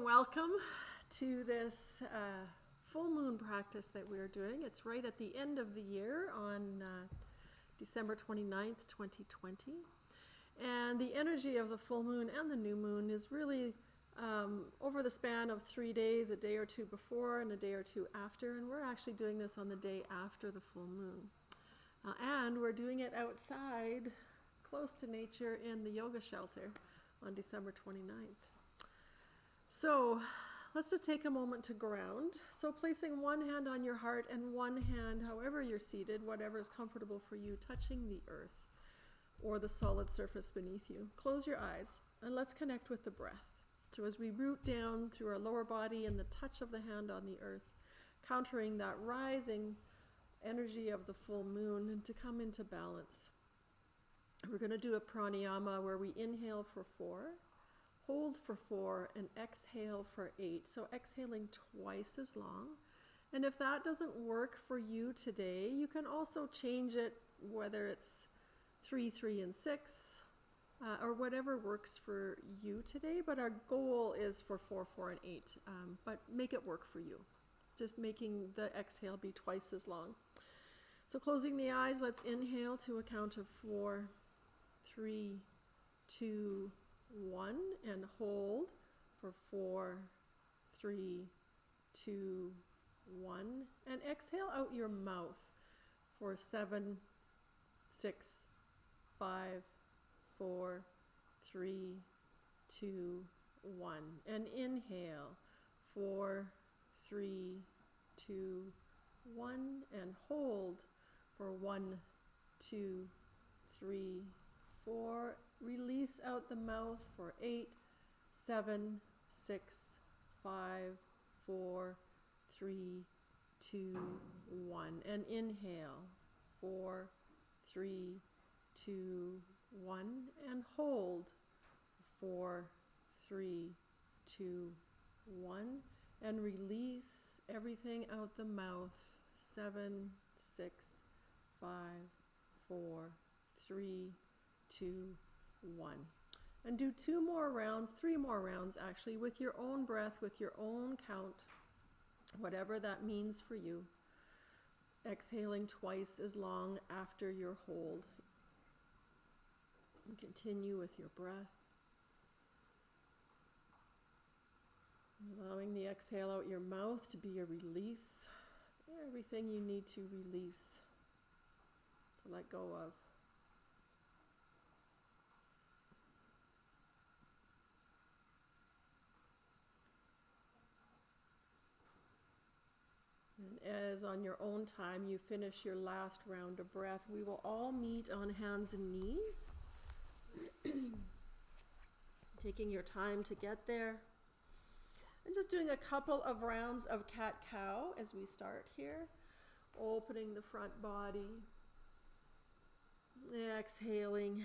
and welcome to this full moon practice that we're doing. It's right at the end of the year on December 29th, 2020. And the energy of the full moon and the new moon is really over the span of 3 days, a day or two before and a day or two after. And we're actually doing this on the day after the full moon. And we're doing it outside, close to nature, in the yoga shelter on December 29th. So let's just take a moment to ground. So placing one hand on your heart and one hand, however you're seated, whatever is comfortable for you, touching the earth or the solid surface beneath you. Close your eyes and let's connect with the breath. So as we root down through our lower body and the touch of the hand on the earth, countering that rising energy of the full moon and to come into balance. We're going to do a pranayama where we inhale for 4, hold for 4, and exhale for 8. So exhaling twice as long. And if that doesn't work for you today, you can also change it, whether it's 3, 3, and 6, or whatever works for you today. But our goal is for 4, 4, and 8. But make it work for you. Just making the exhale be twice as long. So closing the eyes, let's inhale to a count of 4, 3, 2, 1, and hold for 4, 3, 2, 1, and exhale out your mouth for 7, 6, 5, 4, 3, 2, 1, and inhale 4, 3, 2, 1, and hold for 1, 2, 3, 4. Release out the mouth for 8, 7, 6, 5, 4, 3, 2, 1, and inhale 4, 3, 2, 1, and hold 4, 3, 2, 1, and release everything out the mouth 7, 6, 5, 4, 3, 2, 1. And do 2 more rounds, 3 more rounds actually, with your own breath, with your own count, whatever that means for you. Exhaling twice as long after your hold. And continue with your breath. Allowing the exhale out your mouth to be a release. Everything you need to release, to let go of. And as on your own time you finish your last round of breath, we will all meet on hands and knees. Taking your time to get there. And just doing a couple of rounds of cat-cow as we start here. Opening the front body. Exhaling.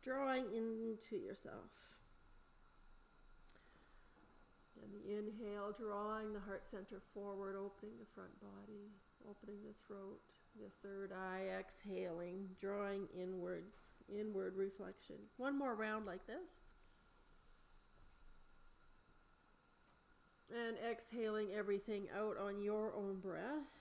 Drawing into yourself. And the inhale, drawing the heart center forward, opening the front body, opening the throat, the third eye, exhaling, drawing inwards, inward reflection. One more round like this. And exhaling everything out on your own breath.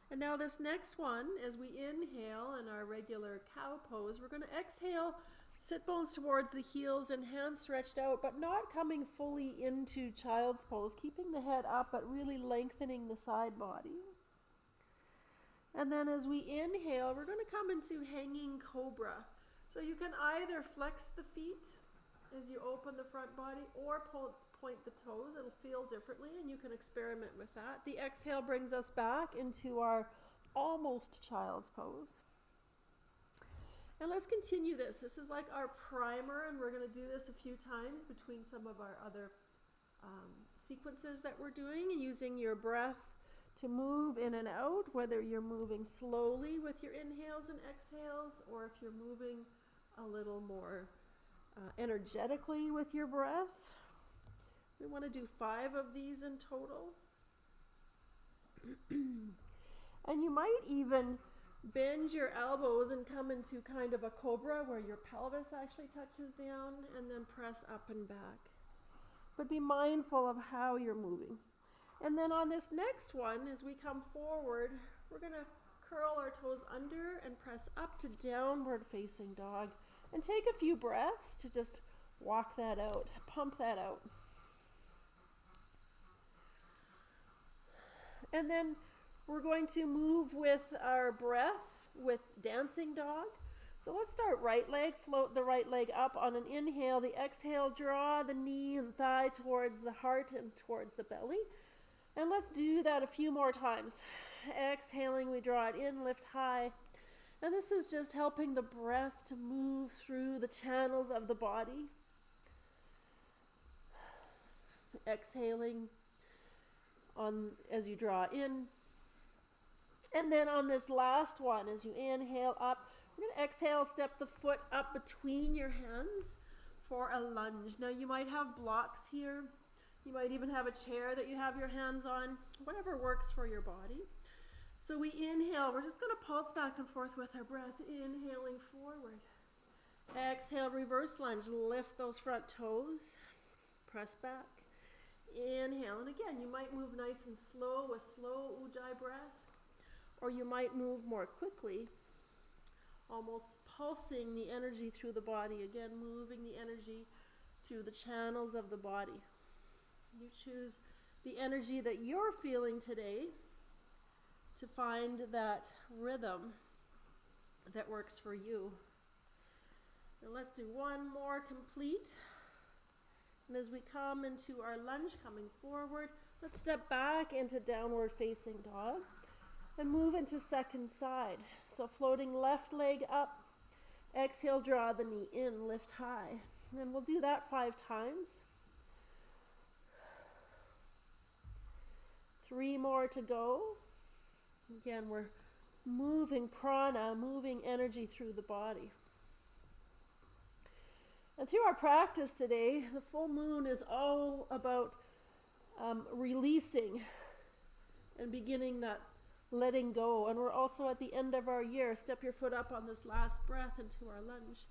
And now this next one, as we inhale in our regular cow pose, we're going to exhale, sit bones towards the heels and hands stretched out, but not coming fully into child's pose, keeping the head up, but really lengthening the side body. And then as we inhale, we're going to come into hanging cobra. So you can either flex the feet as you open the front body or point the toes. It'll feel differently and you can experiment with that. The exhale brings us back into our almost child's pose. And let's continue this. This is like our primer, and we're going to do this a few times between some of our other sequences that we're doing, using your breath to move in and out, whether you're moving slowly with your inhales and exhales, or if you're moving a little more energetically with your breath. We want to do 5 of these in total. And you might even bend your elbows and come into kind of a cobra where your pelvis actually touches down, and then press up and back. but be mindful of how you're moving. And then on this next one, as we come forward, we're going to curl our toes under and press up to downward facing dog. And take a few breaths to just walk that out, pump that out. And then we're going to move with our breath with dancing dog. So let's start right leg, float the right leg up on an inhale. The exhale, draw the knee and thigh towards the heart and towards the belly. And let's do that a few more times. Exhaling, we draw it in, lift high. And this is just helping the breath to move through the channels of the body. Exhaling on as you draw in. And then on this last one, as you inhale up, we're going to exhale, step the foot up between your hands for a lunge. Now you might have blocks here. You might even have a chair that you have your hands on, whatever works for your body. So we inhale, we're just going to pulse back and forth with our breath, inhaling forward. Exhale, reverse lunge, lift those front toes, press back. Inhale, and again, you might move nice and slow with slow Ujjayi breath, or you might move more quickly, almost pulsing the energy through the body, again, moving the energy to the channels of the body. You choose the energy that you're feeling today to find that rhythm that works for you. And let's do one more complete. And as we come into our lunge, coming forward, let's step back into downward facing dog and move into second side. So floating left leg up, exhale, draw the knee in, lift high. And we'll do that 5 times. 3 more to go. Again, we're moving prana, moving energy through the body. And through our practice today, the full moon is all about releasing and beginning that letting go. And we're also at the end of our year. Step your foot up on this last breath into our lunge.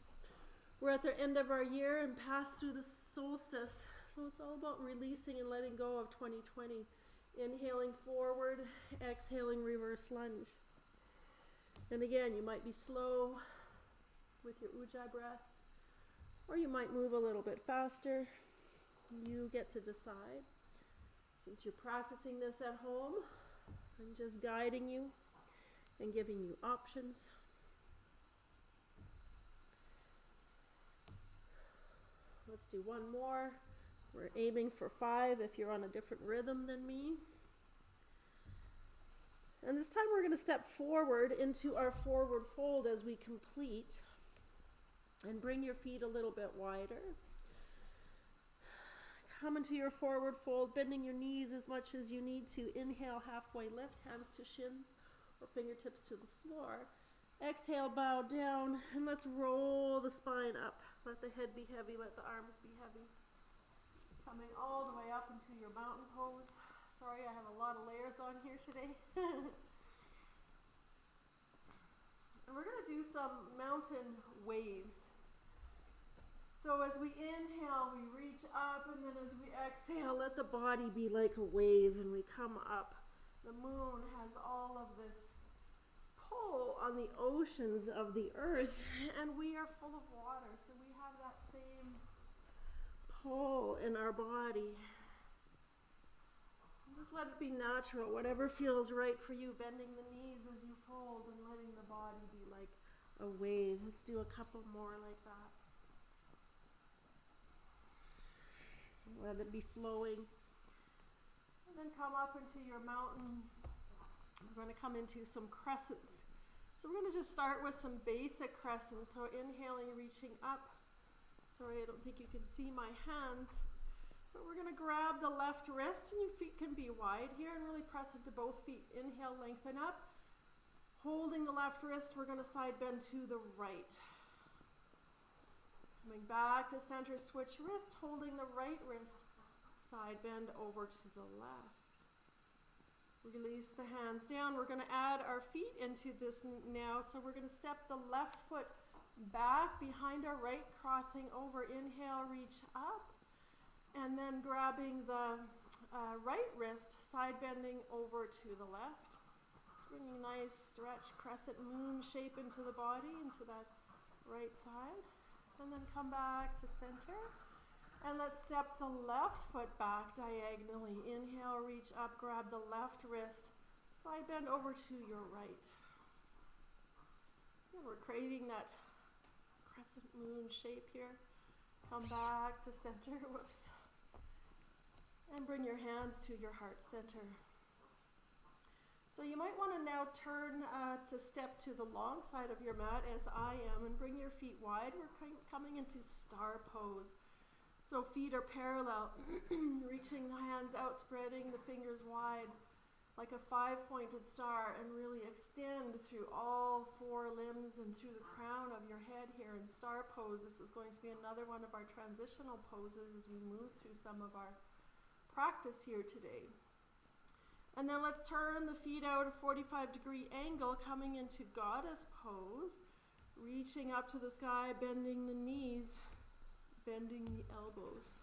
We're at the end of our year and pass through the solstice. So it's all about releasing and letting go of 2020. Inhaling forward, exhaling reverse lunge. And again, you might be slow with your Ujjayi breath, or you might move a little bit faster. You get to decide. Since you're practicing this at home, I'm just guiding you and giving you options. Let's do one more. We're aiming for 5 if you're on a different rhythm than me. And this time we're going to step forward into our forward fold as we complete. And bring your feet a little bit wider. Come into your forward fold, bending your knees as much as you need to. Inhale, halfway lift, hands to shins or fingertips to the floor. Exhale, bow down, and let's roll the spine up. Let the head be heavy, let the arms be heavy. Coming all the way up into your mountain pose. Sorry, I have a lot of layers on here today. And we're going to do some mountain waves. So as we inhale, we reach up, and then as we exhale, let the body be like a wave, and we come up. The moon has all of this pull on the oceans of the earth, and we are full of water, so we have that same pull in our body. Just let it be natural, whatever feels right for you, bending the knees as you fold and letting the body be like a wave. Let's do a couple more like that. Let it be flowing. And then come up into your mountain. We're going to come into some crescents. So we're going to just start with some basic crescents. So inhaling, reaching up. Sorry, I don't think you can see my hands. But we're going to grab the left wrist, and your feet can be wide here, and really press into both feet. Inhale, lengthen up. Holding the left wrist, we're going to side bend to the right. Coming back to center, switch wrist, holding the right wrist, side bend over to the left. Release the hands down. We're going to add our feet into this now. So we're going to step the left foot back behind our right, crossing over. Inhale, reach up. And then grabbing the right wrist, side bending over to the left. So bringing nice stretch crescent moon shape into the body, into that right side. And then come back to center. And let's step the left foot back diagonally. Inhale, reach up, grab the left wrist, side bend over to your right. And we're creating that crescent moon shape here. Come back to center, whoops. And bring your hands to your heart center. So you might want to now turn to step to the long side of your mat as I am and bring your feet wide. We're coming into star pose. So feet are parallel, reaching the hands out, spreading the fingers wide like a 5-pointed star, and really extend through all 4 limbs and through the crown of your head here in star pose. This is going to be another one of our transitional poses as we move through some of our practice here today. And then let's turn the feet out a 45-degree angle, coming into goddess pose, reaching up to the sky, bending the knees, bending the elbows.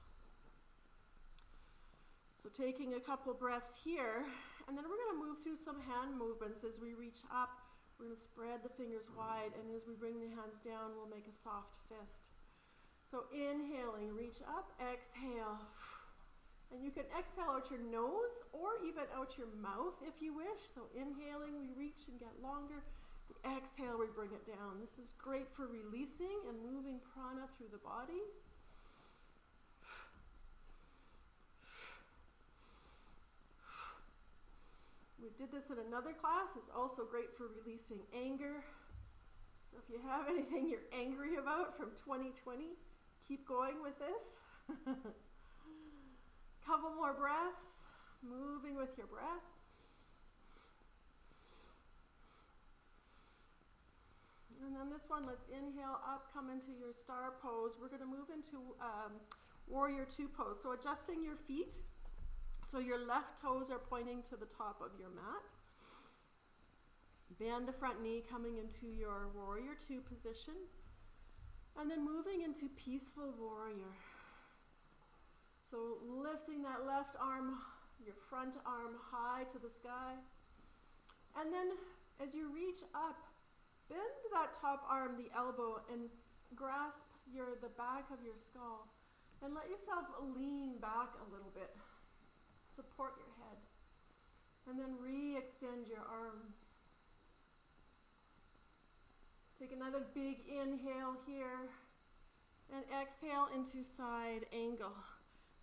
So taking a couple breaths here, and then we're going to move through some hand movements as we reach up. We're going to spread the fingers wide, and as we bring the hands down, we'll make a soft fist. So inhaling, reach up, exhale. And you can exhale out your nose or even out your mouth if you wish. So inhaling, we reach and get longer. The exhale, we bring it down. This is great for releasing and moving prana through the body. We did this in another class. It's also great for releasing anger. So if you have anything you're angry about from 2020, keep going with this. Couple more breaths, moving with your breath. And then this one, let's inhale up, come into your star pose. We're going to move into warrior 2 pose. So adjusting your feet. So your left toes are pointing to the top of your mat. Bend the front knee, coming into your warrior 2 position. And then moving into peaceful warrior. So lifting that left arm, your front arm high to the sky. And then as you reach up, bend that top arm, the elbow, and grasp the back of your skull. And let yourself lean back a little bit. Support your head. And then re-extend your arm. Take another big inhale here. And exhale into side angle.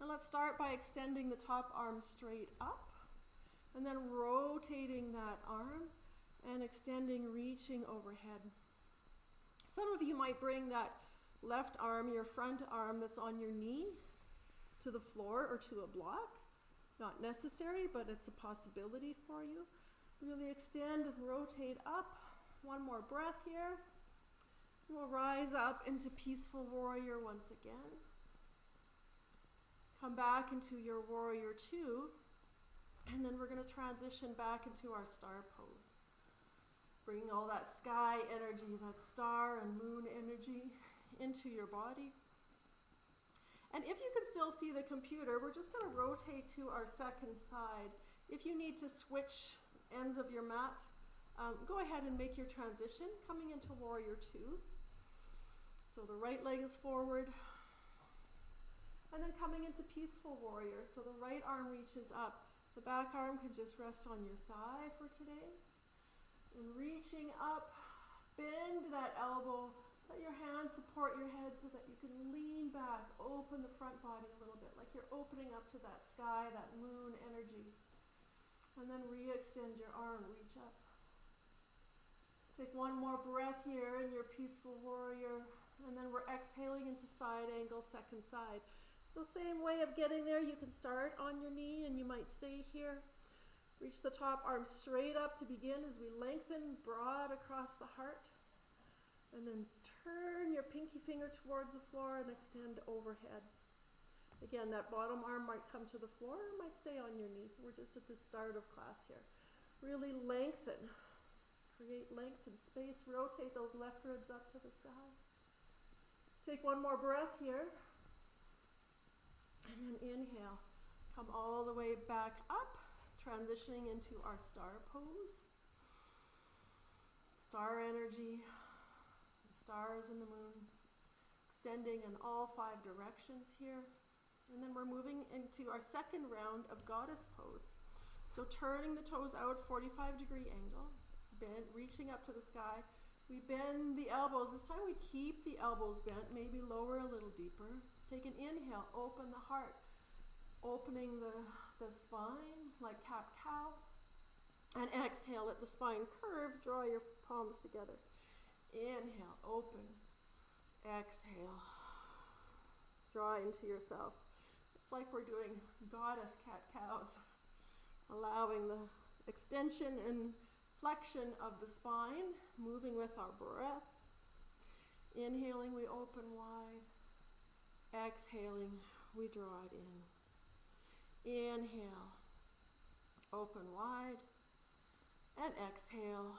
And let's start by extending the top arm straight up. And then rotating that arm and extending, reaching overhead. Some of you might bring that left arm, your front arm that's on your knee, to the floor or to a block. Not necessary, but it's a possibility for you. Really extend and rotate up. One more breath here. We'll rise up into peaceful warrior once again. Come back into your warrior 2. And then we're going to transition back into our star pose. Bringing all that sky energy, that star and moon energy into your body. And if you can still see the computer, we're just going to rotate to our second side. If you need to switch ends of your mat, go ahead and make your transition, coming into warrior 2. So the right leg is forward. And then coming into peaceful warrior. So the right arm reaches up. The back arm can just rest on your thigh for today. And reaching up, bend that elbow. Let your hands support your head so that you can lean back, open the front body a little bit, like you're opening up to that sky, that moon energy. And then re-extend your arm, reach up. Take one more breath here in your peaceful warrior, and then we're exhaling into side angle, second side. So same way of getting there, you can start on your knee and you might stay here. Reach the top arm straight up to begin as we lengthen broad across the heart. And then turn your pinky finger towards the floor and extend overhead. Again, that bottom arm might come to the floor or might stay on your knee. We're just at the start of class here. Really lengthen. Create length and space. Rotate those left ribs up to the sky. Take one more breath here. And then Come all the way back up, transitioning into our star pose. Star energy, the stars and the moon, extending in all 5 directions here. And then we're moving into our second round of goddess pose. So turning the toes out, 45-degree angle, bend, reaching up to the sky. We bend the elbows. This time we keep the elbows bent, maybe lower a little deeper. Take an inhale, open the heart, opening the spine like cat-cow. And exhale, let the spine curve, draw your palms together. Inhale, open. Exhale, draw into yourself. It's like we're doing goddess cat-cows, allowing the extension and flexion of the spine, moving with our breath. Inhaling, we open wide. Exhaling, we draw it in. Inhale, open wide. And exhale,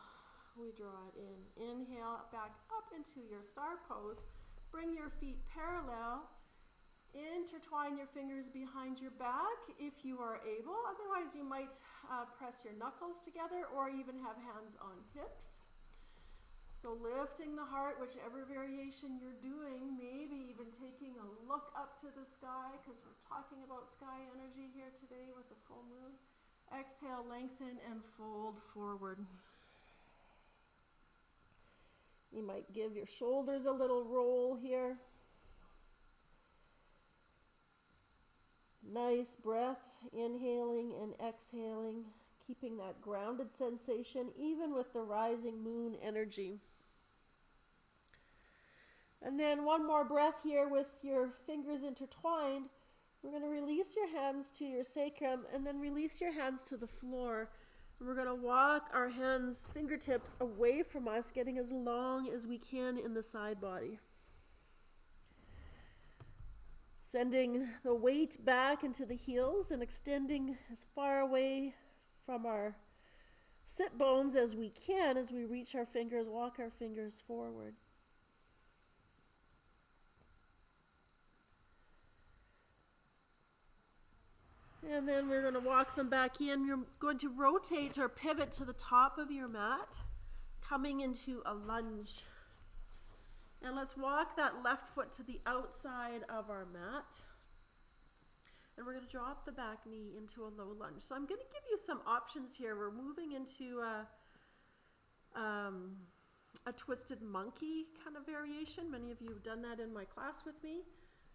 we draw it in. Inhale, back up into your star pose. Bring your feet parallel. Intertwine your fingers behind your back if you are able. Otherwise, you might press your knuckles together or even have hands on hips. So lifting the heart, whichever variation you're doing, maybe even taking a look up to the sky, because we're talking about sky energy here today with the full moon. Exhale, lengthen and fold forward. You might give your shoulders a little roll here. Nice breath, inhaling and exhaling, keeping that grounded sensation even with the rising moon energy. And then one more breath here with your fingers intertwined. We're going to release your hands to your sacrum and then release your hands to the floor. And we're going to walk our hands, fingertips away from us, getting as long as we can in the side body. Sending the weight back into the heels and extending as far away from our sit bones as we can as we reach our fingers, walk our fingers forward. And then we're going to walk them back in. You're going to rotate or pivot to the top of your mat, coming into a lunge. And let's walk that left foot to the outside of our mat. And we're going to drop the back knee into a low lunge. So I'm going to give you some options here. We're moving into a twisted monkey kind of variation. Many of you have done that in my class with me.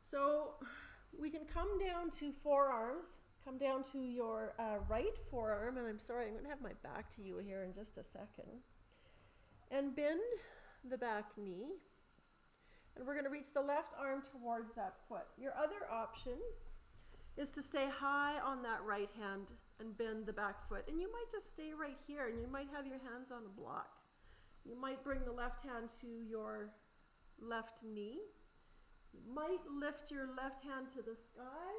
So we can come down to forearms. Come down to your right forearm, and I'm sorry, I'm going to have my back to you here in just a second. And bend the back knee. And we're going to reach the left arm towards that foot. Your other option is to stay high on that right hand and bend the back foot. And you might just stay right here, and you might have your hands on a block. You might bring the left hand to your left knee. You might lift your left hand to the sky.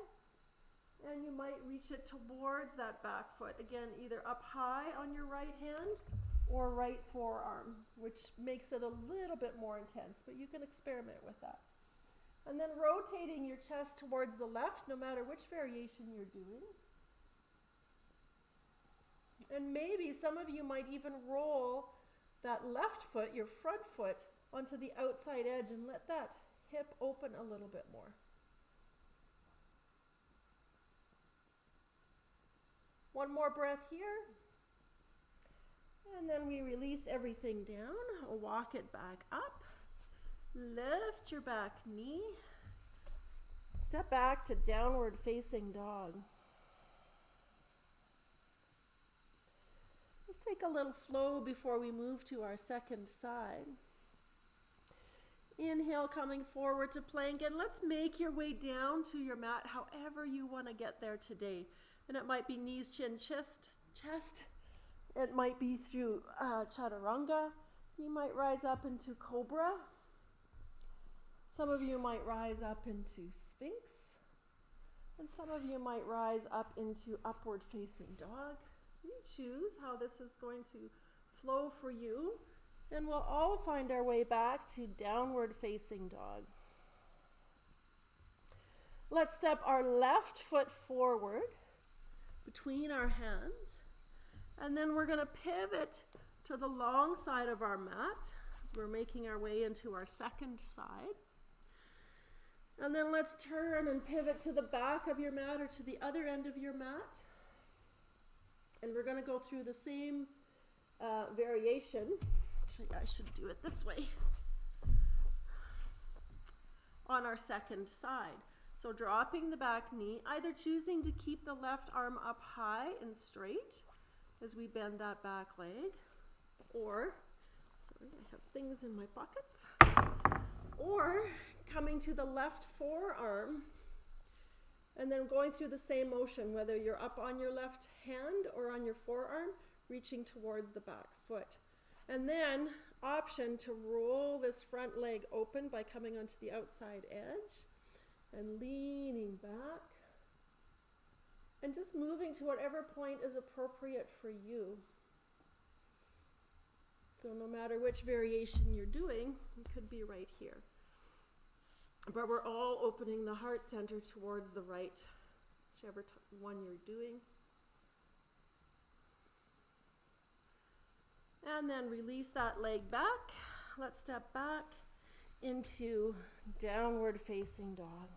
And you might reach it towards that back foot. Again, either up high on your right hand or right forearm, which makes it a little bit more intense, but you can experiment with that. And then rotating your chest towards the left, no matter which variation you're doing. And maybe some of you might even roll that left foot, your front foot, onto the outside edge and let that hip open a little bit more. One more breath here. And then we release everything down. Walk it back up. Lift your back knee. Step back to downward facing dog. Let's take a little flow before we move to our second side. Inhale, coming forward to plank, and let's make your way down to your mat however you want to get there today. And it might be knees, chin, chest. It might be through chaturanga. You might rise up into cobra. Some of you might rise up into sphinx. And some of you might rise up into upward facing dog. You choose how this is going to flow for you. And we'll all find our way back to downward facing dog. Let's step our left foot forward between our hands. And then we're going to pivot to the long side of our mat as we're making our way into our second side. And then let's turn and pivot to the back of your mat or to the other end of your mat. And we're going to go through the same variation. Actually, I should do it this way. On our second side. So dropping the back knee, either choosing to keep the left arm up high and straight as we bend that back leg, or, sorry, I have things in my pockets, or coming to the left forearm and then going through the same motion, whether you're up on your left hand or on your forearm, reaching towards the back foot. And then option to roll this front leg open by coming onto the outside edge and leaning back and just moving to whatever point is appropriate for you. So no matter which variation you're doing, you could be right here. But we're all opening the heart center towards the right, whichever one you're doing. And then release that leg back. Let's step back into downward facing dog.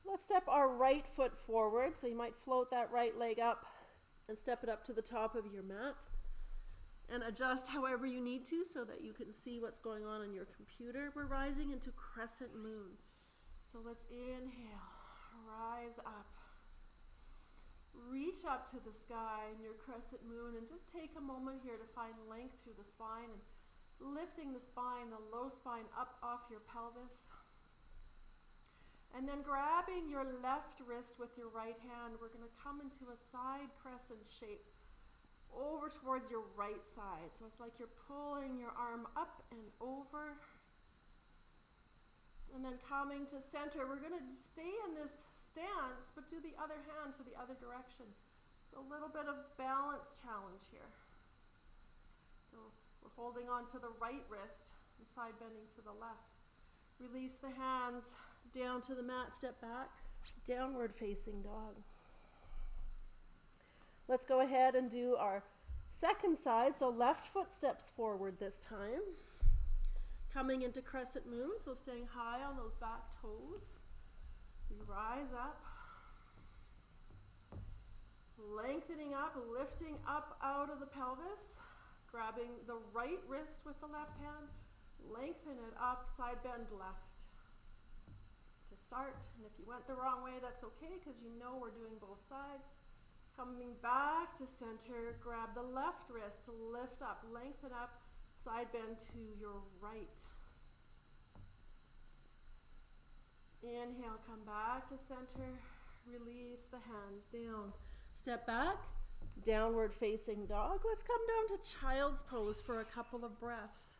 Let's step our right foot forward. So you might float that right leg up and step it up to the top of your mat. And adjust however you need to so that you can see what's going on your computer. We're rising into crescent moon. So let's inhale, rise up. Reach up to the sky in your crescent moon and just take a moment here to find length through the spine and lifting the spine, the low spine up off your pelvis. And then grabbing your left wrist with your right hand, we're going to come into a side crescent shape over towards your right side. So it's like you're pulling your arm up and over. And then coming to center, we're going to stay in this stance, but do the other hand to the other direction. So a little bit of balance challenge here. So we're holding on to the right wrist and side bending to the left. Release the hands down to the mat, step back, downward facing dog. Let's go ahead and do our second side. So left foot steps forward this time. Coming into crescent moon, so staying high on those back toes. We rise up. Lengthening up, lifting up out of the pelvis. Grabbing the right wrist with the left hand. Lengthen it up, side bend left. To start, and if you went the wrong way, that's okay because you know we're doing both sides. Coming back to center, grab the left wrist to lift up, lengthen up, side bend to your right. Inhale, come back to center, release the hands down. Step back, downward facing dog. Let's come down to child's pose for a couple of breaths.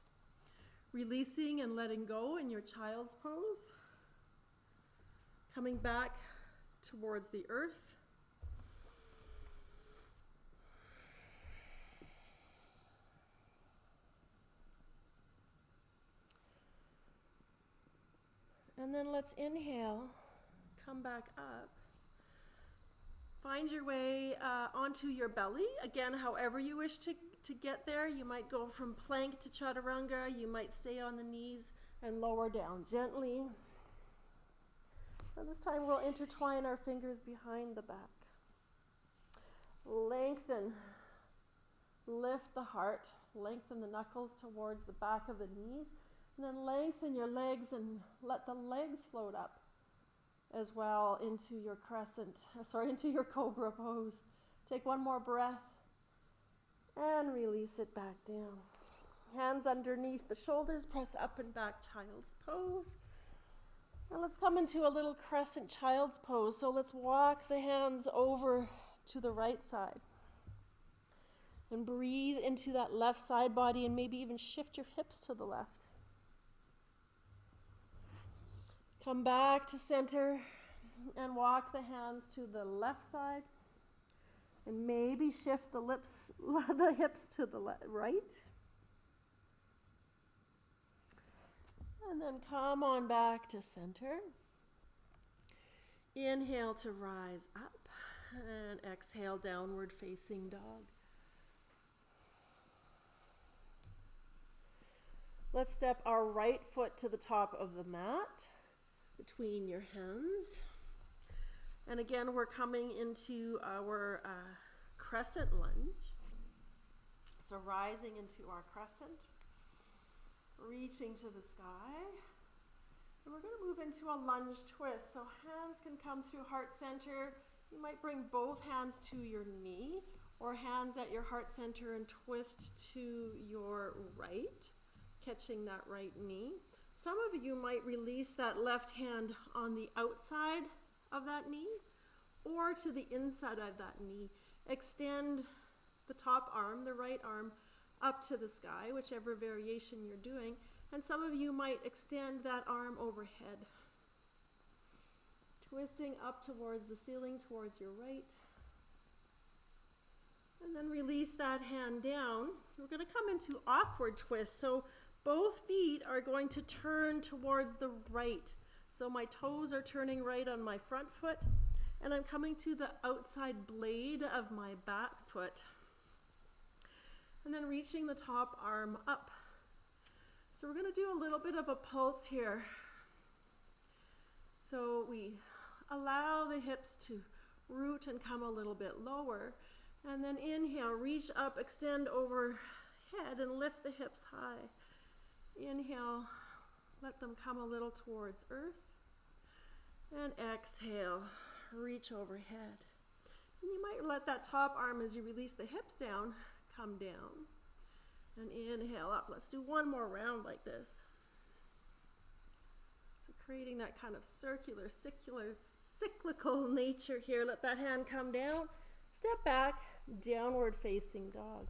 Releasing and letting go in your child's pose. Coming back towards the earth. And then let's inhale, come back up. Find your way onto your belly. Again, however you wish to get there. You might go from plank to chaturanga. You might stay on the knees and lower down gently. And this time we'll intertwine our fingers behind the back. Lengthen, lift the heart, lengthen the knuckles towards the back of the knees. And then lengthen your legs and let the legs float up as well into your into your cobra pose. Take one more breath and release it back down. Hands underneath the shoulders, press up and back, child's pose. Now let's come into a little crescent child's pose. So let's walk the hands over to the right side. And breathe into that left side body and maybe even shift your hips to the left. Come back to center and walk the hands to the left side. And maybe shift the hips to the right. And then come on back to center. Inhale to rise up and exhale, downward facing dog. Let's step our right foot to the top of the mat between your hands. And again, we're coming into our crescent lunge. So rising into our crescent, reaching to the sky. And we're going to move into a lunge twist. So hands can come through heart center. You might bring both hands to your knee or hands at your heart center and twist to your right, catching that right knee. Some of you might release that left hand on the outside of that knee or to the inside of that knee. Extend the top arm, the right arm, up to the sky, whichever variation you're doing. And some of you might extend that arm overhead, twisting up towards the ceiling, towards your right. And then release that hand down. We're going to come into awkward twist. So both feet are going to turn towards the right. So my toes are turning right on my front foot, and I'm coming to the outside blade of my back foot. And then reaching the top arm up. So we're going to do a little bit of a pulse here. So we allow the hips to root and come a little bit lower. And then inhale, reach up, extend overhead and lift the hips high. Inhale, let them come a little towards earth. And exhale, reach overhead. And you might let that top arm, as you release the hips down, come down. And inhale up. Let's do one more round like this. So creating that kind of circular, cyclical nature here. Let that hand come down. Step back, downward facing dog.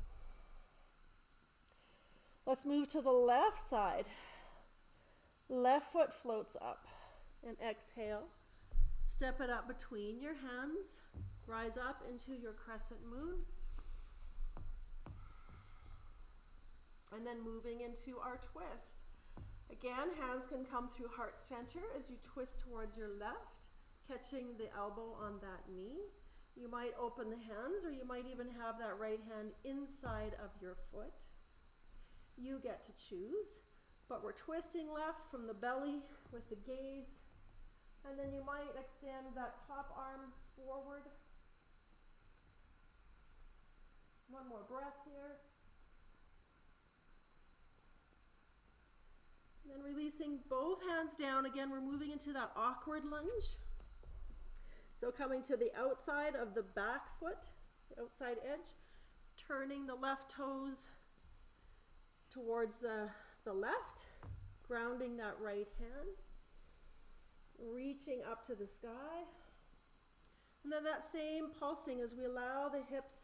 Let's move to the left side. Left foot floats up. And exhale. Step it up between your hands. Rise up into your crescent moon. And then moving into our twist. Again, hands can come through heart center as you twist towards your left, catching the elbow on that knee. You might open the hands, or you might even have that right hand inside of your foot. You get to choose, but we're twisting left from the belly with the gaze. And then you might extend that top arm forward. One more breath here. And then releasing both hands down. Again, we're moving into that awkward lunge. So coming to the outside of the back foot, the outside edge, turning the left toes towards the left, grounding that right hand, reaching up to the sky. And then that same pulsing as we allow the hips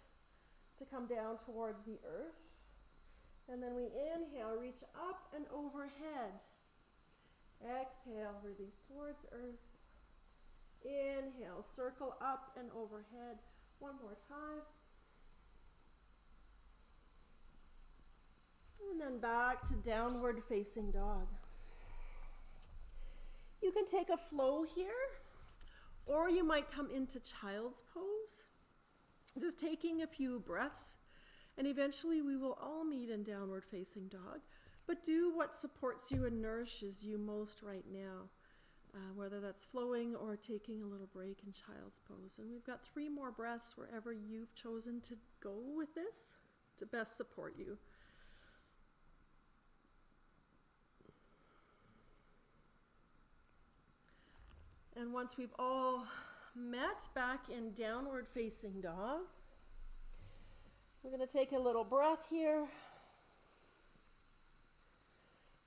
to come down towards the earth. And then we inhale, reach up and overhead. Exhale, release towards earth. Inhale, circle up and overhead. One more time. And then back to downward facing dog. You can take a flow here, or you might come into child's pose. Just taking a few breaths. And eventually we will all meet in downward facing dog. But do what supports you and nourishes you most right now, whether that's flowing or taking a little break in child's pose. And we've got 3 more breaths wherever you've chosen to go with this to best support you. And once we've all met back in downward facing dog, we're going to take a little breath here.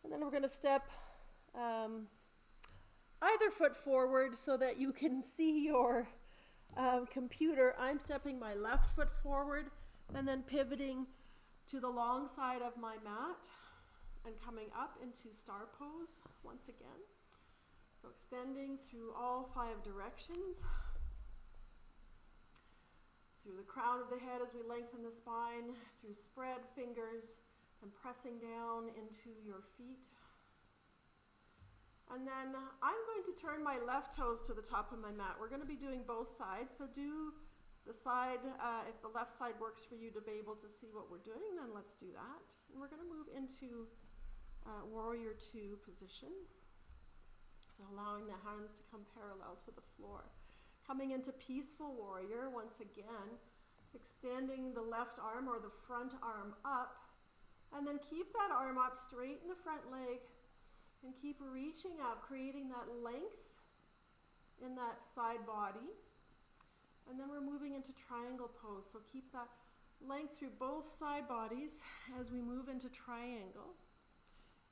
And then we're going to step either foot forward so that you can see your computer. I'm stepping my left foot forward and then pivoting to the long side of my mat and coming up into star pose once again. So extending through all 5 directions. Through the crown of the head as we lengthen the spine, through spread fingers and pressing down into your feet. And then I'm going to turn my left toes to the top of my mat. We're going to be doing both sides, so do the side, if the left side works for you to be able to see what we're doing, then let's do that. And we're going to move into warrior two position. So allowing the hands to come parallel to the floor. Coming into peaceful warrior once again, extending the left arm or the front arm up, and then keep that arm up, straighten the front leg, and keep reaching up, creating that length in that side body. And then we're moving into triangle pose. So keep that length through both side bodies as we move into triangle.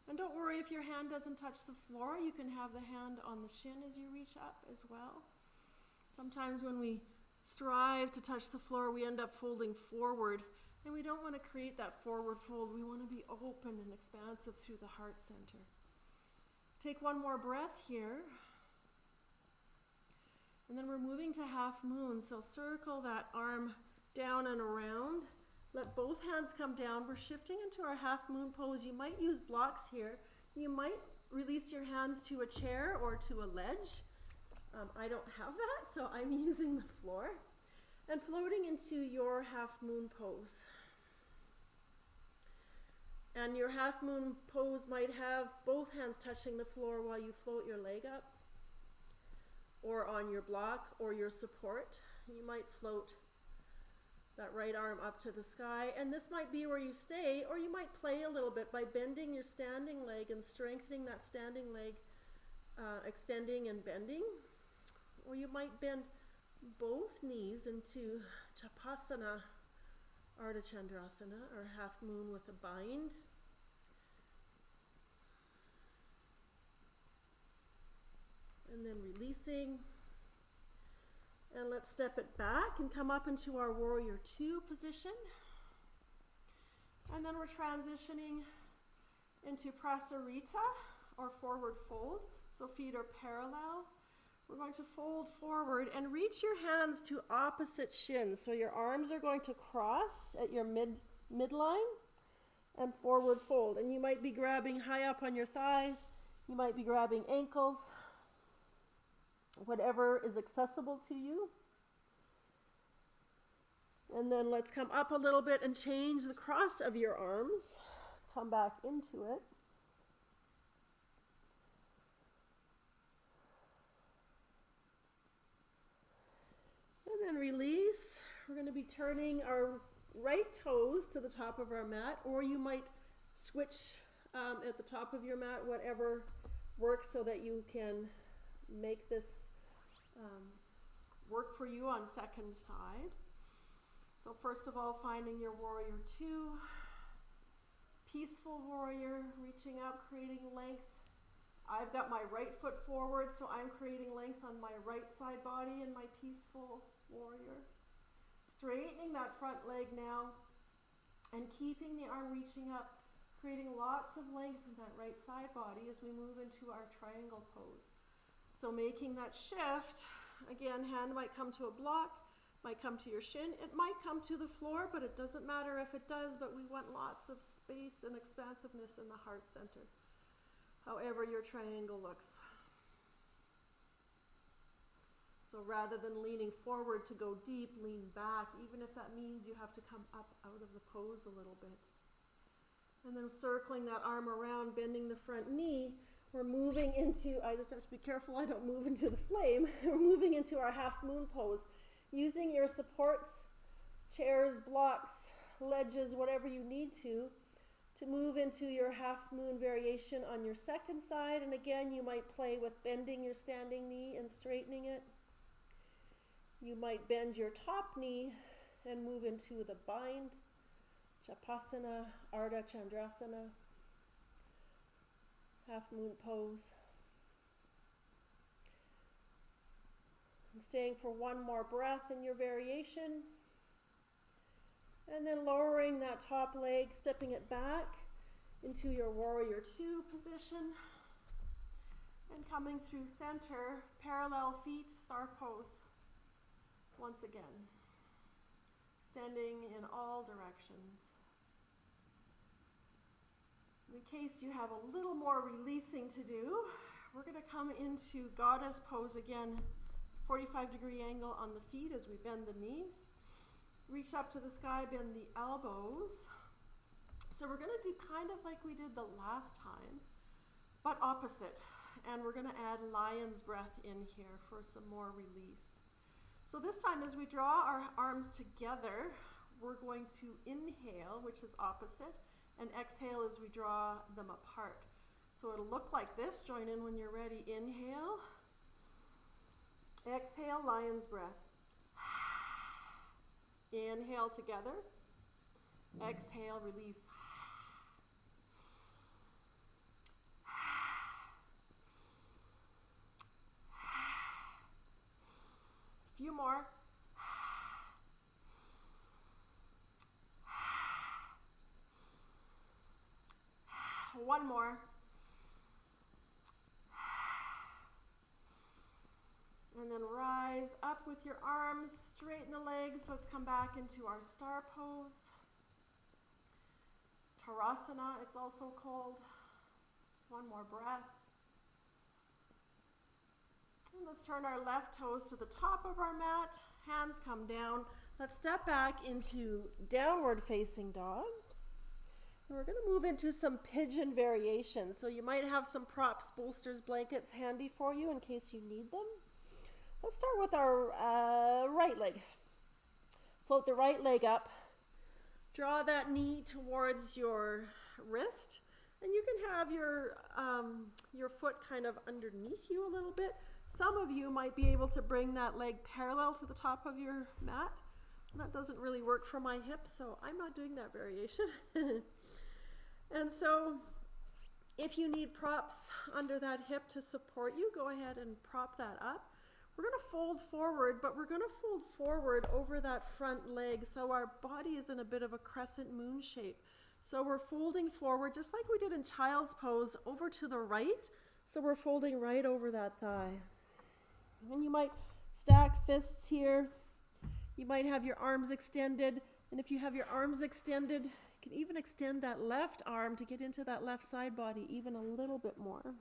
And don't worry if your hand doesn't touch the floor. You can have the hand on the shin as you reach up as well. Sometimes when we strive to touch the floor, we end up folding forward. And we don't want to create that forward fold. We want to be open and expansive through the heart center. Take one more breath here. And then we're moving to half moon. So circle that arm down and around. Let both hands come down. We're shifting into our half moon pose. You might use blocks here. You might release your hands to a chair or to a ledge. I don't have that, so I'm using the floor. And floating into your half moon pose. And your half moon pose might have both hands touching the floor while you float your leg up, or on your block or your support. You might float that right arm up to the sky, and this might be where you stay, or you might play a little bit by bending your standing leg and strengthening that standing leg, extending and bending. Or you might bend both knees into Chapasana, Ardha Chandrasana, or half moon with a bind. And then releasing. And let's step it back and come up into our warrior two position. And then we're transitioning into Prasarita, or forward fold. So feet are parallel. We're going to fold forward and reach your hands to opposite shins. So your arms are going to cross at your midline and forward fold. And you might be grabbing high up on your thighs. You might be grabbing ankles. Whatever is accessible to you. And then let's come up a little bit and change the cross of your arms. Come back into it. And then release. We're going to be turning our right toes to the top of our mat, or you might switch at the top of your mat, whatever works, so that you can make this work for you on second side. So first of all, finding your warrior two, peaceful warrior, reaching up, creating length. I've got my right foot forward, so I'm creating length on my right side body in my peaceful warrior. Straightening that front leg now and keeping the arm reaching up, creating lots of length in that right side body as we move into our triangle pose. So making that shift, again, hand might come to a block, might come to your shin, it might come to the floor, but it doesn't matter if it does, but we want lots of space and expansiveness in the heart center, however your triangle looks. So rather than leaning forward to go deep, lean back, even if that means you have to come up out of the pose a little bit. And then circling that arm around, bending the front knee, we're moving into, I just have to be careful I don't move into the flame, we're moving into our half moon pose, using your supports, chairs, blocks, ledges, whatever you need to move into your half moon variation on your second side. And again, you might play with bending your standing knee and straightening it. You might bend your top knee and move into the bind, Chapasana, Ardha Chandrasana, half moon pose. And staying for one more breath in your variation. And then lowering that top leg, stepping it back into your warrior two position. And coming through center, parallel feet, star pose. Once again, extending in all directions. In case you have a little more releasing to do, we're going to come into goddess pose again, 45-degree angle on the feet as we bend the knees. Reach up to the sky, bend the elbows. So we're going to do kind of like we did the last time, but opposite. And we're going to add lion's breath in here for some more release. So this time as we draw our arms together, we're going to inhale, which is opposite, and exhale as we draw them apart. So it'll look like this. Join in when you're ready. Inhale. Exhale, lion's breath. Inhale together. Exhale, release. Few more. One more. And then rise up with your arms, straighten the legs. Let's come back into our star pose. Tarasana, it's also called. One more breath. And let's turn our left toes to the top of our mat. Hands come down. Let's step back into downward facing dog. And we're going to move into some pigeon variations. So you might have some props, bolsters, blankets handy for you in case you need them. Let's start with our right leg. Float the right leg up. Draw that knee towards your wrist. And you can have your foot kind of underneath you a little bit. Some of you might be able to bring that leg parallel to the top of your mat. That doesn't really work for my hips, so I'm not doing that variation. And so if you need props under that hip to support you, go ahead and prop that up. We're going to fold forward, but we're going to fold forward over that front leg so our body is in a bit of a crescent moon shape. So we're folding forward just like we did in child's pose over to the right. So we're folding right over that thigh. And you might stack fists here. You might have your arms extended. And if you have your arms extended, you can even extend that left arm to get into that left side body even a little bit more.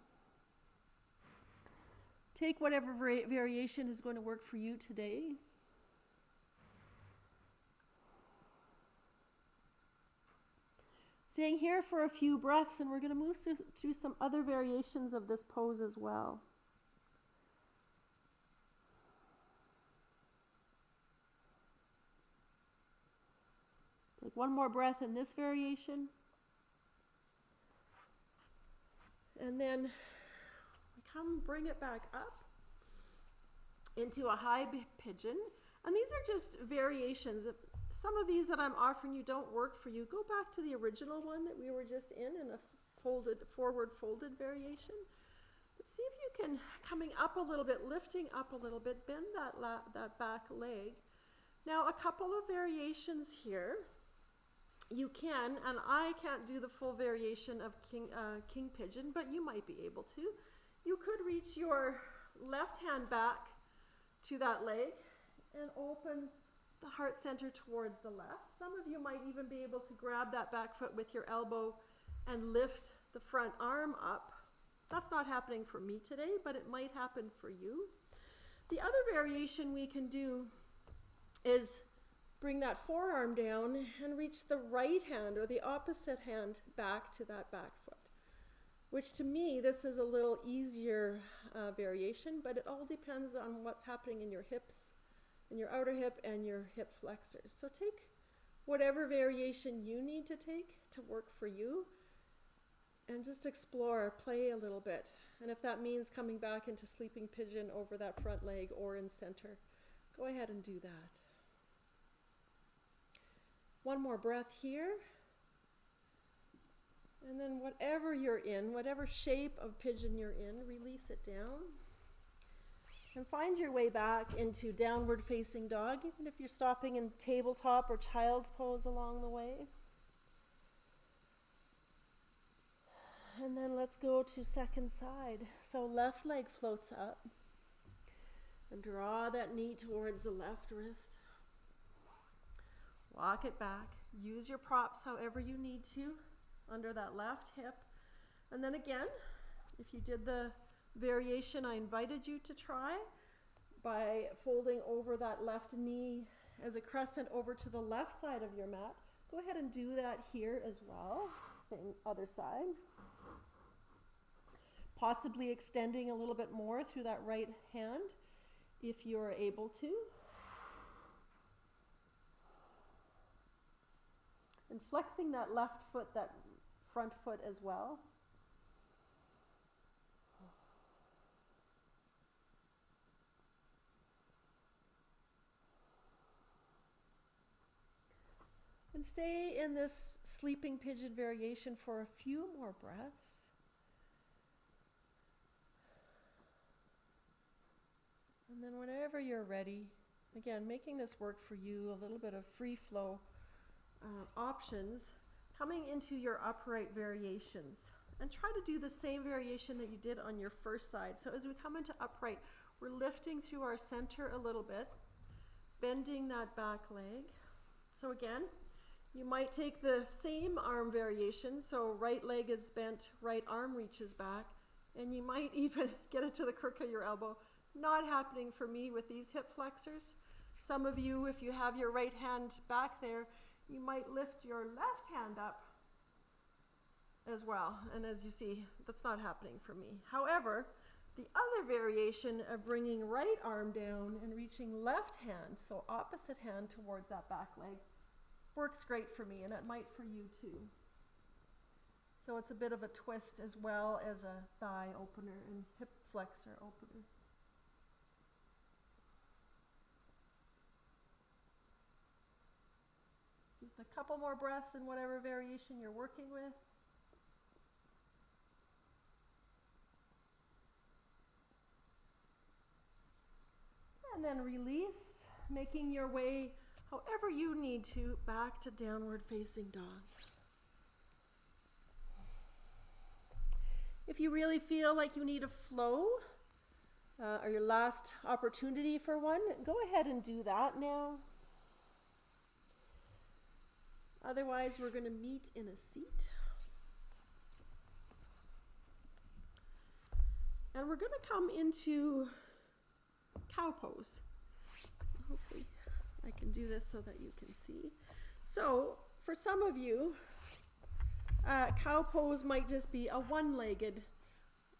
Take whatever variation is going to work for you today. Staying here for a few breaths, and we're going to move through some other variations of this pose as well. Take one more breath in this variation. And then bring it back up into a high pigeon. And these are just variations. If some of these that I'm offering you don't work for you, go back to the original one that we were just in a forward folded variation. But see if you can, coming up a little bit, lifting up a little bit, bend that back leg. Now a couple of variations here. You can, and I can't do the full variation of king pigeon, but you might be able to. You could reach your left hand back to that leg and open the heart center towards the left. Some of you might even be able to grab that back foot with your elbow and lift the front arm up. That's not happening for me today, but it might happen for you. The other variation we can do is bring that forearm down and reach the right hand or the opposite hand back to that back foot. Which to me, this is a little easier variation, but it all depends on what's happening in your hips, in your outer hip and your hip flexors. So take whatever variation you need to take to work for you and just explore, play a little bit. And if that means coming back into sleeping pigeon over that front leg or in center, go ahead and do that. One more breath here. And then whatever you're in, whatever shape of pigeon you're in, release it down. And find your way back into downward facing dog, even if you're stopping in tabletop or child's pose along the way. And then let's go to second side. So left leg floats up. And draw that knee towards the left wrist. Walk it back. Use your props however you need to under that left hip. And then again, if you did the variation I invited you to try by folding over that left knee as a crescent over to the left side of your mat. Go ahead and do that here as well. Same other side. Possibly extending a little bit more through that right hand if you're able to. And flexing that left foot, that front foot as well. And stay in this sleeping pigeon variation for a few more breaths. And then whenever you're ready, again, making this work for you, a little bit of free flow options, coming into your upright variations. And try to do the same variation that you did on your first side. So as we come into upright, we're lifting through our center a little bit, bending that back leg. So again, you might take the same arm variation, so right leg is bent, right arm reaches back, and you might even get it to the crook of your elbow. Not happening for me with these hip flexors. Some of you, if you have your right hand back there, you might lift your left hand up as well. And as you see, that's not happening for me. However, the other variation of bringing right arm down and reaching left hand, so opposite hand towards that back leg, works great for me, and it might for you too. So it's a bit of a twist as well as a thigh opener and hip flexor opener. Just a couple more breaths in whatever variation you're working with. And then release, making your way however you need to back to downward facing dog. If you really feel like you need a flow, or your last opportunity for one, go ahead and do that now. Otherwise, we're going to meet in a seat. And we're going to come into cow pose. Hopefully I can do this so that you can see. So for some of you, cow pose might just be a one-legged,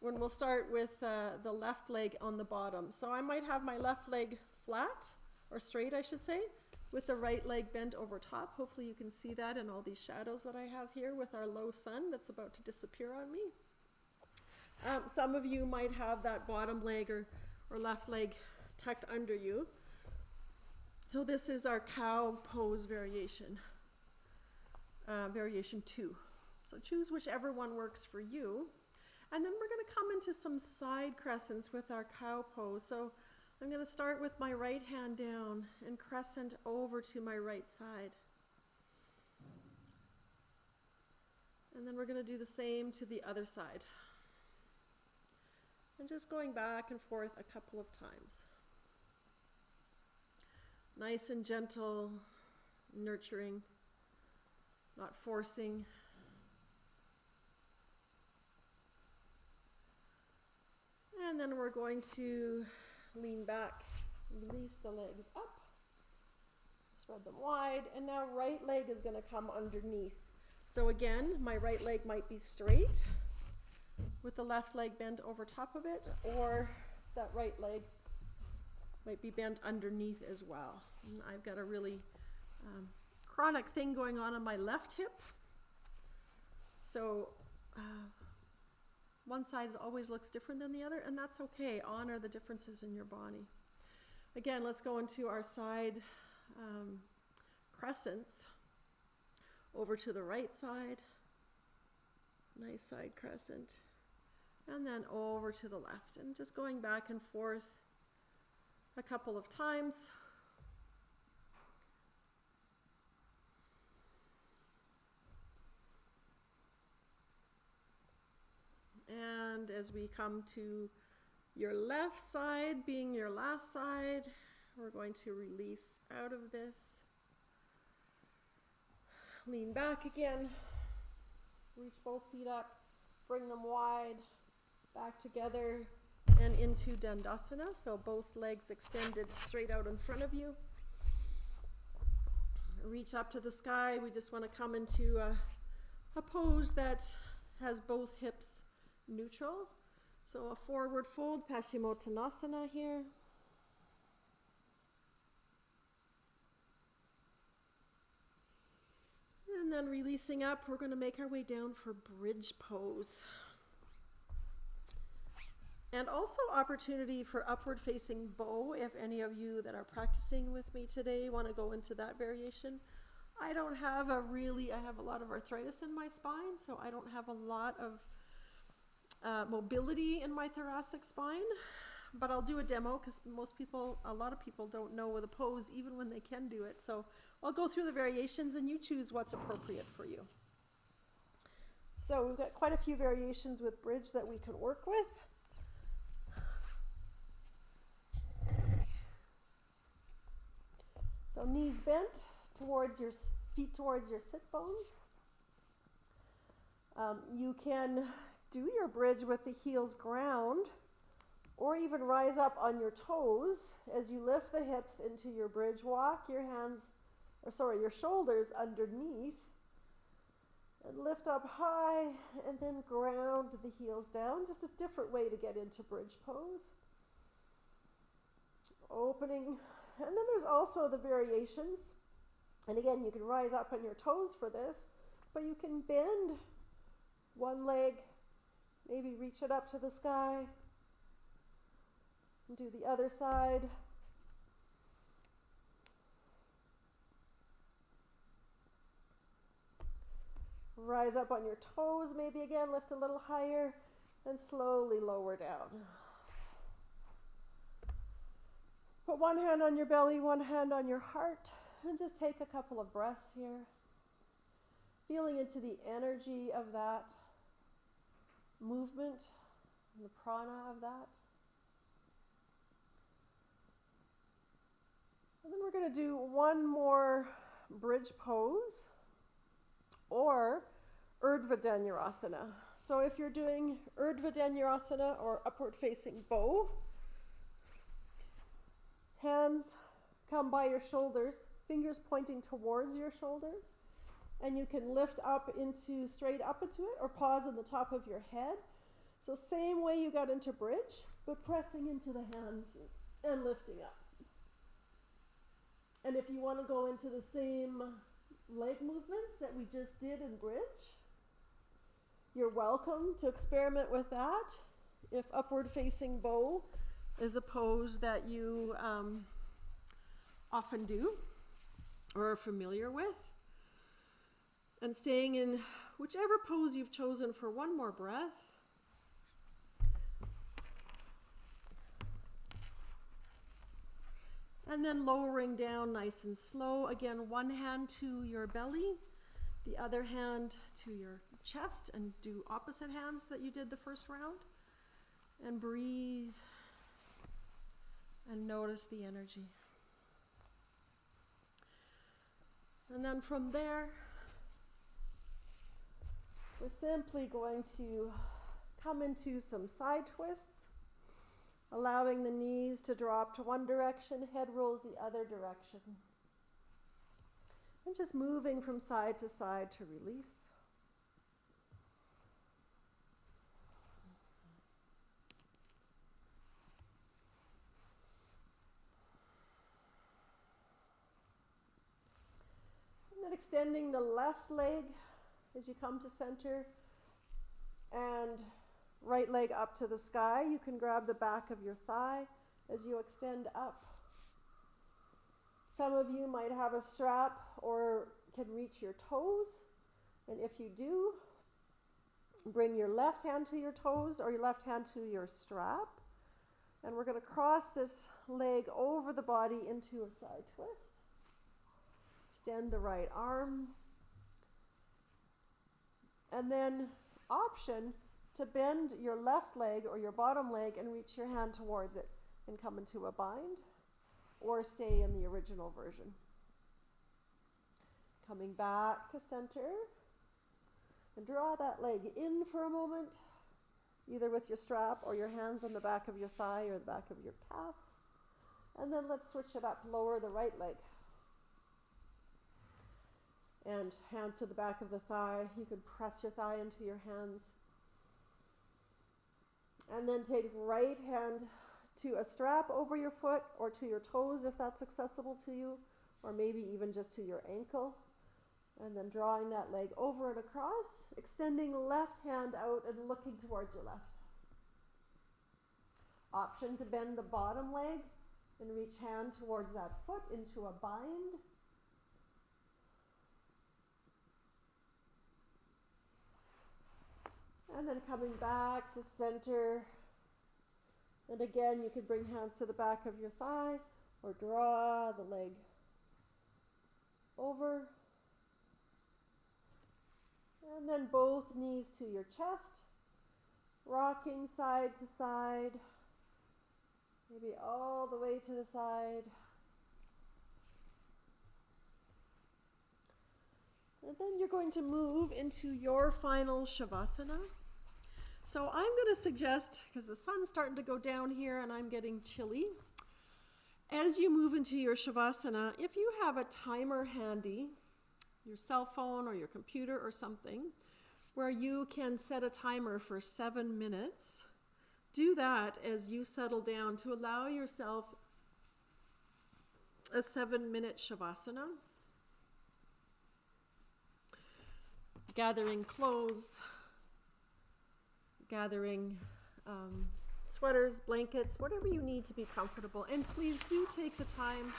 when we'll start with the left leg on the bottom. So I might have my left leg flat, or straight I should say, with the right leg bent over top. Hopefully you can see that in all these shadows that I have here with our low sun that's about to disappear on me. Some of you might have that bottom leg or left leg tucked under you. So this is our cow pose variation, variation 2. So choose whichever one works for you. And then we're going to come into some side crescents with our cow pose. So I'm going to start with my right hand down and crescent over to my right side. And then we're going to do the same to the other side. And just going back and forth a couple of times. Nice and gentle, nurturing, not forcing. And then we're going to lean back, release the legs up, spread them wide, and now right leg is going to come underneath. So again, my right leg might be straight with the left leg bent over top of it, or that right leg might be bent underneath as well. And I've got a really chronic thing going on my left hip. So one side always looks different than the other, and that's okay. Honor the differences in your body. Again, let's go into our side crescents. Over to the right side. Nice side crescent. And then over to the left. And just going back and forth a couple of times. And as we come to your left side being your last side, we're going to release out of this. Lean back again. Reach both feet up. Bring them wide. Back together. and into Dandasana, so both legs extended straight out in front of you. Reach up to the sky. We just want to come into a pose that has both hips neutral. So a forward fold, Paschimottanasana here. And then releasing up, we're going to make our way down for bridge pose. And also opportunity for upward facing bow if any of you that are practicing with me today want to go into that variation. I don't have I have a lot of arthritis in my spine, so I don't have a lot of mobility in my thoracic spine, but I'll do a demo because a lot of people don't know the pose even when they can do it. So I'll go through the variations and you choose what's appropriate for you. So we've got quite a few variations with bridge that we can work with. So knees bent towards your feet towards your sit bones. You can do your bridge with the heels ground, or even rise up on your toes as you lift the hips into your bridge. Walk your your shoulders underneath and lift up high and then ground the heels down. Just a different way to get into bridge pose. Opening, and then there's also the variations. And again, you can rise up on your toes for this, but you can bend one leg, maybe reach it up to the sky, and do the other side. Rise up on your toes, maybe again, lift a little higher, and slowly lower down. Put one hand on your belly, one hand on your heart, and just take a couple of breaths here. Feeling into the energy of that movement, and the prana of that. And then we're going to do one more bridge pose, or Urdhva Dhanurasana. So if you're doing Urdhva Dhanurasana or upward facing bow, hands come by your shoulders, fingers pointing towards your shoulders, and you can lift up straight up into it, or pause on the top of your head. So same way you got into bridge, but pressing into the hands and lifting up. And if you want to go into the same leg movements that we just did in bridge, you're welcome to experiment with that. If upward facing bow is a pose that you often do or are familiar with, and staying in whichever pose you've chosen for one more breath. And then lowering down nice and slow. Again, one hand to your belly, the other hand to your chest, and do opposite hands that you did the first round. And breathe and notice the energy. And then from there, we're simply going to come into some side twists, allowing the knees to drop to one direction, head rolls the other direction. And just moving from side to side to release. And then extending the left leg as you come to center, and right leg up to the sky. You can grab the back of your thigh as you extend up. Some of you might have a strap or can reach your toes. And if you do, bring your left hand to your toes or your left hand to your strap. And we're going to cross this leg over the body into a side twist. Extend the right arm. And then option to bend your left leg or your bottom leg and reach your hand towards it and come into a bind, or stay in the original version. Coming back to center, and draw that leg in for a moment, either with your strap or your hands on the back of your thigh or the back of your calf. And then let's switch it up, lower the right leg. And hand to the back of the thigh. You can press your thigh into your hands. And then take right hand to a strap over your foot or to your toes if that's accessible to you, or maybe even just to your ankle. And then drawing that leg over and across, extending left hand out and looking towards your left. Option to bend the bottom leg and reach hand towards that foot into a bind. And then coming back to center. And again, you can bring hands to the back of your thigh or draw the leg over. And then both knees to your chest, rocking side to side, maybe all the way to the side. And then you're going to move into your final Shavasana. So I'm going to suggest, because the sun's starting to go down here and I'm getting chilly, as you move into your Shavasana, if you have a timer handy, your cell phone or your computer or something, where you can set a timer for 7 minutes, do that as you settle down to allow yourself a 7-minute Shavasana. Gathering clothes, gathering sweaters, blankets, whatever you need to be comfortable. And please do take the time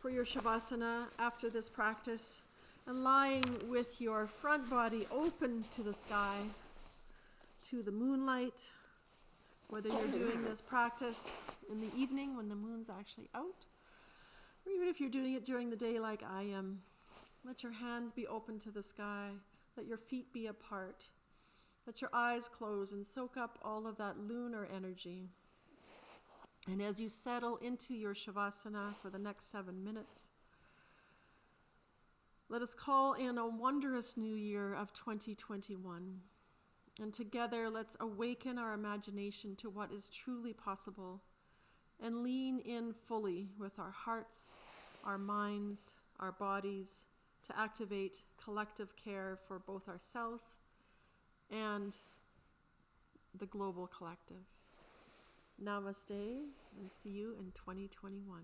for your Shavasana after this practice and lying with your front body open to the sky, to the moonlight, whether you're doing this practice in the evening when the moon's actually out, or even if you're doing it during the day like I am. Let your hands be open to the sky. Let your feet be apart. Let your eyes close and soak up all of that lunar energy. And as you settle into your Shavasana for the next 7 minutes, let us call in a wondrous new year of 2021. And together, let's awaken our imagination to what is truly possible and lean in fully with our hearts, our minds, our bodies to activate collective care for both ourselves and the global collective. Namaste, and see you in 2021.